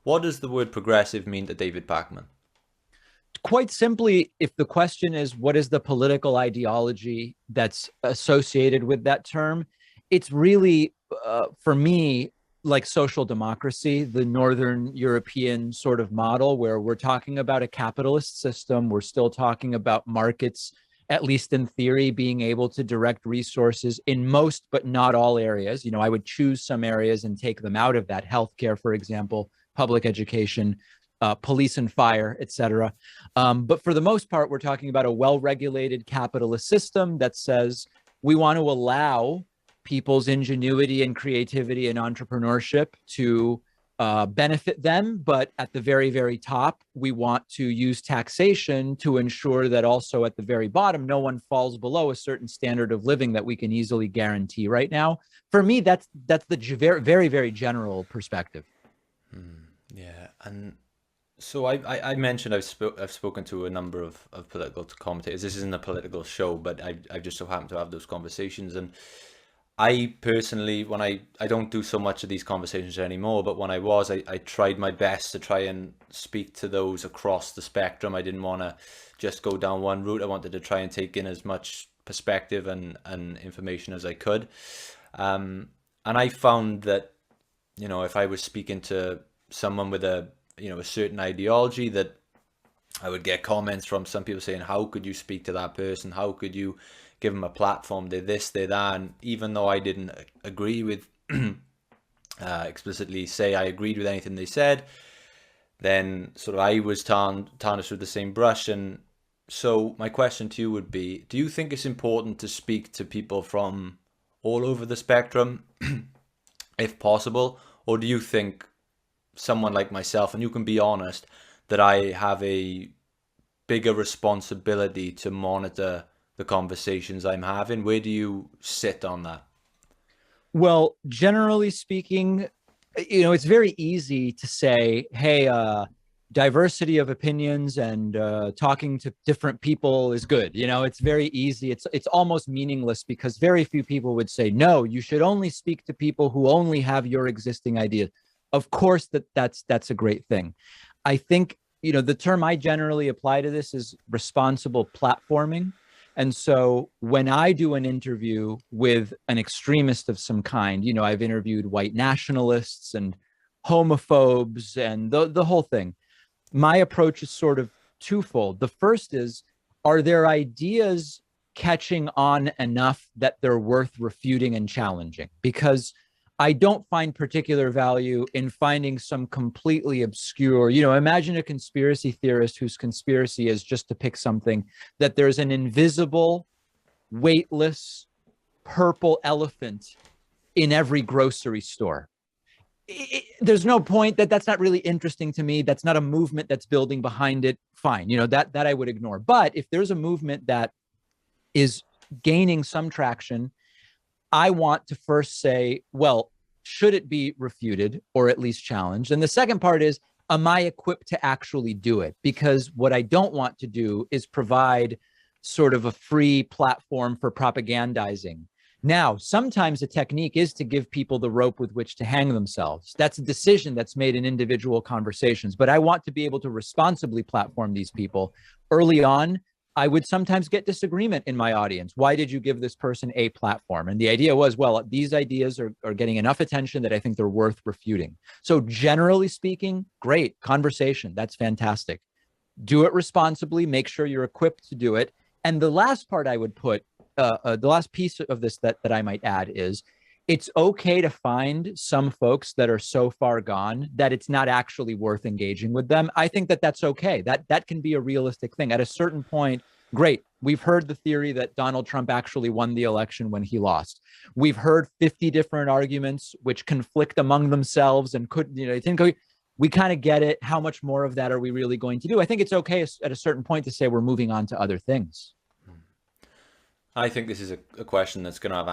What does the word progressive mean to David Pakman? Quite simply, if the question is what is the political ideology that's associated with that term, it's really, for me, like social democracy, the Northern European sort of model, where we're talking about a capitalist system. We're still talking about markets, at least in theory, being able to direct resources in most, but not all areas. I would choose some areas and take them out of that. Healthcare, for example, public education, police and fire, et cetera. But for the most part, we're talking about a well-regulated capitalist system that says we want to allow people's ingenuity and creativity and entrepreneurship to benefit them. But at the very, very top, we want to use taxation to ensure that also at the very bottom, no one falls below a certain standard of living that we can easily guarantee right now. For me, that's the very, very, very general perspective. Yeah, and so I mentioned I've spoken to a number of political commentators. This isn't a political show, but I've just so happened to have those conversations. And I personally, when I don't do so much of these conversations anymore, but when I tried my best to try and speak to those across the spectrum. I didn't want to just go down one route. I wanted to try and take in as much perspective and information as I could. And I found that, if I was speaking to someone with a certain ideology, that I would get comments from some people saying, how could you speak to that person? How could you give them a platform? They're this, they're that. And even though I didn't agree with, explicitly say I agreed with anything they said, then sort of I was tarnished with the same brush. And so my question to you would be, do you think it's important to speak to people from all over the spectrum, if possible? Or do you think someone like myself, and you can be honest, that I have a bigger responsibility to monitor the conversations I'm having? Where do you sit on that? Well, generally speaking, it's very easy to say, hey, diversity of opinions and talking to different people is good. It's very easy. It's almost meaningless because very few people would say, no, you should only speak to people who only have your existing ideas. Of course, that's a great thing. I think, the term I generally apply to this is responsible platforming. And so when I do an interview with an extremist of some kind, I've interviewed white nationalists and homophobes and the whole thing. My approach is sort of twofold. The first is, are their ideas catching on enough that they're worth refuting and challenging? Because I don't find particular value in finding some completely obscure, imagine a conspiracy theorist whose conspiracy is just to pick something that there's an invisible, weightless, purple elephant in every grocery store. There's no point. That's not really interesting to me. That's not a movement that's building behind it. Fine. That I would ignore. But if there's a movement that is gaining some traction, I want to first say, well, should it be refuted or at least challenged? And the second part is, am I equipped to actually do it? Because what I don't want to do is provide sort of a free platform for propagandizing. Now, sometimes a technique is to give people the rope with which to hang themselves. That's a decision that's made in individual conversations. But I want to be able to responsibly platform these people early on. I would sometimes get disagreement in my audience. Why did you give this person a platform? And the idea was, well, these ideas are getting enough attention that I think they're worth refuting. So generally speaking, great conversation. That's fantastic. Do it responsibly. Make sure you're equipped to do it. And the last part I would put, the last piece of this that I might add is, it's okay to find some folks that are so far gone that it's not actually worth engaging with them. I think that that's okay. That can be a realistic thing. At a certain point, great. We've heard the theory that Donald Trump actually won the election when he lost. We've heard 50 different arguments which conflict among themselves and could, we kind of get it. How much more of that are we really going to do? I think it's okay at a certain point to say we're moving on to other things. I think this is a question that's going to have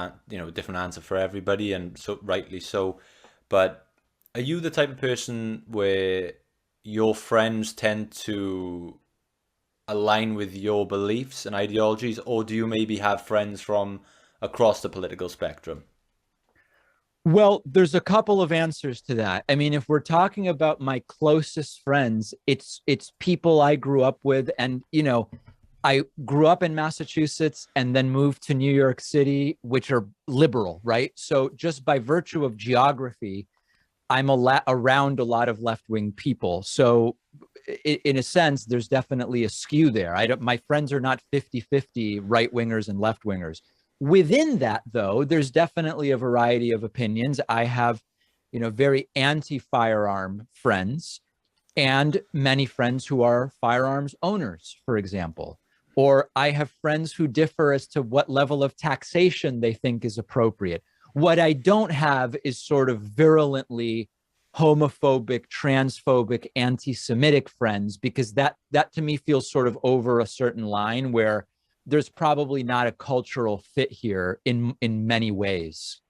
a different answer for everybody, and so rightly so. But are you the type of person where your friends tend to align with your beliefs and ideologies, or do you maybe have friends from across the political spectrum? Well, there's a couple of answers to that. I mean, if we're talking about my closest friends, it's people I grew up with, and I grew up in Massachusetts and then moved to New York City, which are liberal, right? So just by virtue of geography, around a lot of left-wing people. So in a sense, there's definitely a skew there. My friends are not 50-50 right wingers and left wingers. Within that, though, there's definitely a variety of opinions. I have, very anti-firearm friends and many friends who are firearms owners, for example. Or I have friends who differ as to what level of taxation they think is appropriate. What I don't have is sort of virulently homophobic, transphobic, anti-Semitic friends, because that to me feels sort of over a certain line where there's probably not a cultural fit here in many ways.